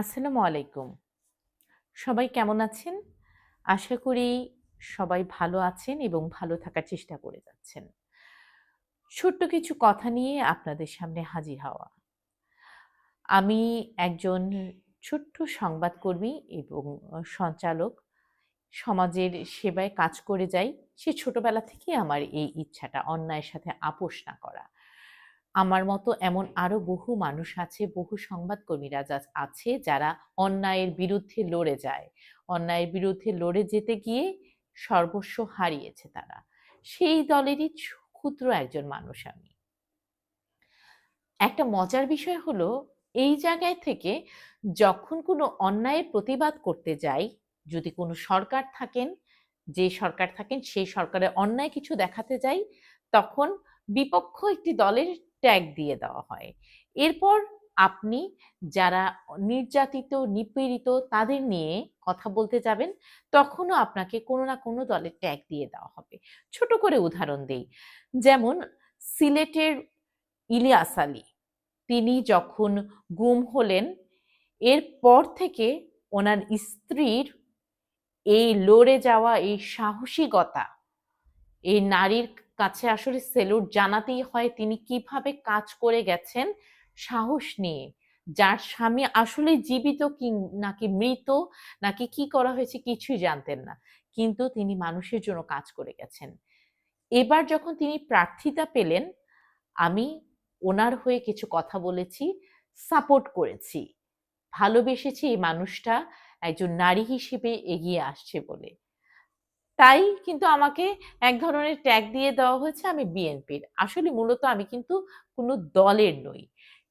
আসসালামু আলাইকুম। সবাই কেমন আছেন? আশা করি সবাই ভালো আছেন এবং ভালো থাকার চেষ্টা করে যাচ্ছেন। ছোট্ট কিছু কথা নিয়ে আপনাদের সামনে হাজির হওয়া। আমি একজন ছোট্ট সংবাদকর্মী এবং সঞ্চালক। সমাজের সেবায় কাজ করে যাই। সে ছোটবেলা থেকেই আমার এই ইচ্ছাটা অন্যায়ের সাথে আপোস না করা। আমার মতো এমন আরো বহু মানুষ আছে, বহু সংবাদকর্মীরা আছে যারা অন্যায়ের বিরুদ্ধে লড়ে যায়। অন্যায়ের বিরুদ্ধে লড়ে যেতে গিয়ে সর্বস্ব হারিয়েছে তারা। সেই দলেরই ক্ষুদ্র একজন মানুষ আমি। একটা মজার বিষয় হলো এই জায়গায় থেকে যখন কোনো অন্যায়ের প্রতিবাদ করতে যাই, যদি কোনো সরকার থাকেন, যে সরকার থাকেন সেই সরকারের অন্যায় কিছু দেখাতে যাই, তখন বিপক্ষ একটি দলের ট্যাগ দিয়ে দেওয়া হয়। এরপর আপনি যারা নির্যাতিত, নিপীড়িত তাদের নিয়ে কথা বলতে যাবেন, তখনও আপনাকে কোনো না কোনো দলের ট্যাগ দিয়ে দেওয়া হবে। ছোট করে উদাহরণ দেই। যেমন সিলেটের ইলিয়াস আলী তিনি যখন গুম হলেন, এরপর থেকে ওনার স্ত্রীর এই লড়ে যাওয়া এই সাহসিকতা, এই নারীর কাছে আসলে সেলুট জানাতেই হয় তিনি কিভাবে কাজ করে গেছেন সাহস নিয়ে। যার স্বামী আসলে জীবিত কি নাকি মৃত নাকি কি করা হয়েছে কিছুই জানতেন না। কিন্তু তিনি মানুষের জন্য কাজ করে গেছেন। এবার যখন তিনি প্রার্থিতা পেলেন, আমি ওনার হয়ে কিছু কথা বলেছি, সাপোর্ট করেছি। ভালোবেসেছি এই মানুষটা একজন নারী হিসেবে এগিয়ে আসছে বলে। তাই কিন্তু আমাকে এক ধরনের ট্যাগ দিয়ে দেওয়া হয়েছে আমি বিএনপির। আসলে মূলত আমি কিন্তু কোনো দলের নই।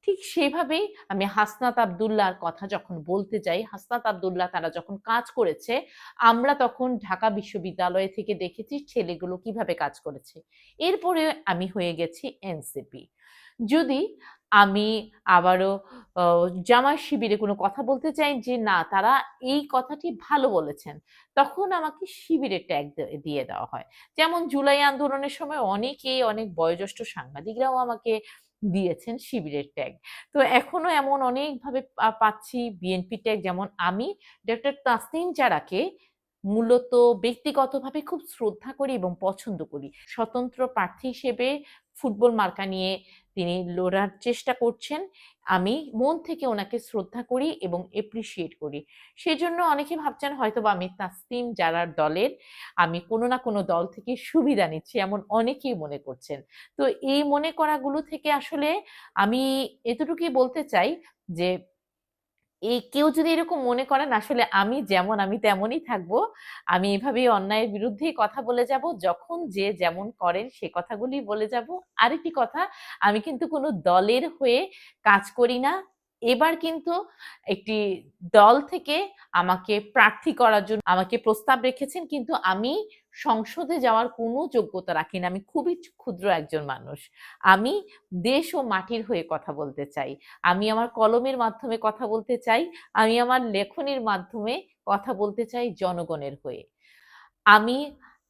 ঠিক সেভাবেই আমি হাসনাত আব্দুল্লাহর কথা যখন বলতে যাই, হাসনাত আব্দুল্লাহ তারা যখন কাজ করেছে, আমরা তখন ঢাকা বিশ্ববিদ্যালয় থেকে দেখেছি ছেলেগুলো কিভাবে কাজ করেছে। এরপরে আমি হয়ে গেছি এনসিপি। যদি আমি আবারও জামায়াত শিবিরে কোনো কথা বলতে চাই যে না তারা এই কথাটি ভালো বলেছেন, তখন আমাকে শিবিরের ট্যাগ দিয়ে দেওয়া হয়। যেমন জুলাই আন্দোলনের সময় অনেকেই অনেক বয়োজ্যেষ্ঠ সাংবাদিকরাও আমাকে দিয়েছেন শিবিরের ট্যাগ। তো এখনো এমন অনেকভাবে পাচ্ছি বিএনপি ট্যাগ। যেমন আমি ডক্টর তাসনিম জারাকে মূলত ব্যক্তিগতভাবে খুব শ্রদ্ধা করি এবং পছন্দ করি। স্বতন্ত্র প্রার্থী হিসেবে ফুটবল মার্কা নিয়ে তিনি লড়ার চেষ্টা করছেন। আমি মন থেকে ওনাকে শ্রদ্ধা করি এবং এপ্রিশিয়েট করি। সেজন্য অনেকে ভাবছেন হয়তোবা আমি তাসনিম জারার দলের, আমি কোনো না কোনো দল থেকে সুবিধা নিচ্ছি, এমন অনেকেই মনে করছেন। তো এই মনে করাগুলো থেকে আসলে আমি এতটুকুই বলতে চাই যে কেউ যদি এরকম মনে করেন আসলে আমি যেমন আমি তেমনই থাকবো। আমি এভাবেই অন্যায়ের বিরুদ্ধেই কথা বলে যাব। যখন যে যেমন করেন সে কথাগুলি বলে যাব। আরেকটি কথা, আমি কিন্তু কোনো দলের হয়ে কাজ করি না। এবার কিন্তু একটি দল থেকে আমাকে প্রার্থী করার জন্য আমাকে প্রস্তাব রেখেছেন, কিন্তু আমি সংসদে যাওয়ার কোনো যোগ্যতা রাখি না। আমি খুবই ক্ষুদ্র একজন মানুষ। আমি দেশ ও মাটির হয়ে কথা বলতে চাই। আমি আমার কলমের মাধ্যমে কথা বলতে চাই। আমি আমার লেখনীর মাধ্যমে কথা বলতে চাই জনগণের হয়ে। আমি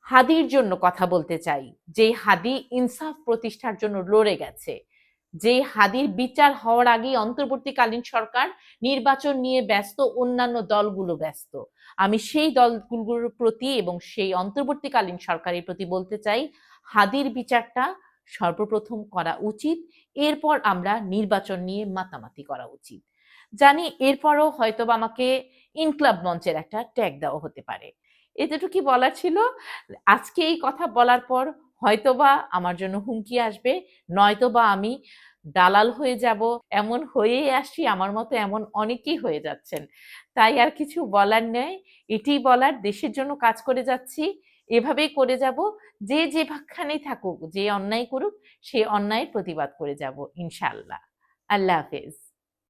হাদির জন্য কথা বলতে চাই, যে হাদি ইনসাফ প্রতিষ্ঠার জন্য লড়ে গেছে, যে হাদির বিচার হওয়ার আগেই অন্তর্বর্তীকালীন সরকার নির্বাচন নিয়ে ব্যস্ত, অন্যান্য দলগুলো ব্যস্ত। আমি সেই দলগুলোর প্রতি এবং সেই অন্তর্বর্তীকালীন সরকারের প্রতি বলতে চাই হাদির বিচারটা সর্বপ্রথম করা উচিত। এরপর আমরা নির্বাচন নিয়ে মাতামাতি করা উচিত। জানি এরপরও হয়তোবা আমাকে ইনকলাব মঞ্চের একটা ট্যাগ দেওয়া হতে পারে। এতটুকুই বলার ছিল। আজকে এই কথা বলার পর হয়তোবা আমার জন্য হুমকি আসবে, নয়তোবা আমি দালাল হয়ে যাব। এমন হয়েই আসছি, আমার মতো এমন অনেকেই হয়ে যাচ্ছেন। তাই আর কিছু বলার নেই। এটিই বলার, দেশের জন্য কাজ করে যাচ্ছি, এভাবেই করে যাব। যে যেখানেই থাকুক, যে অন্যায় করুক, সে অন্যায়ের প্রতিবাদ করে যাব ইনশাআল্লাহ। আল্লাহ হাফেজ।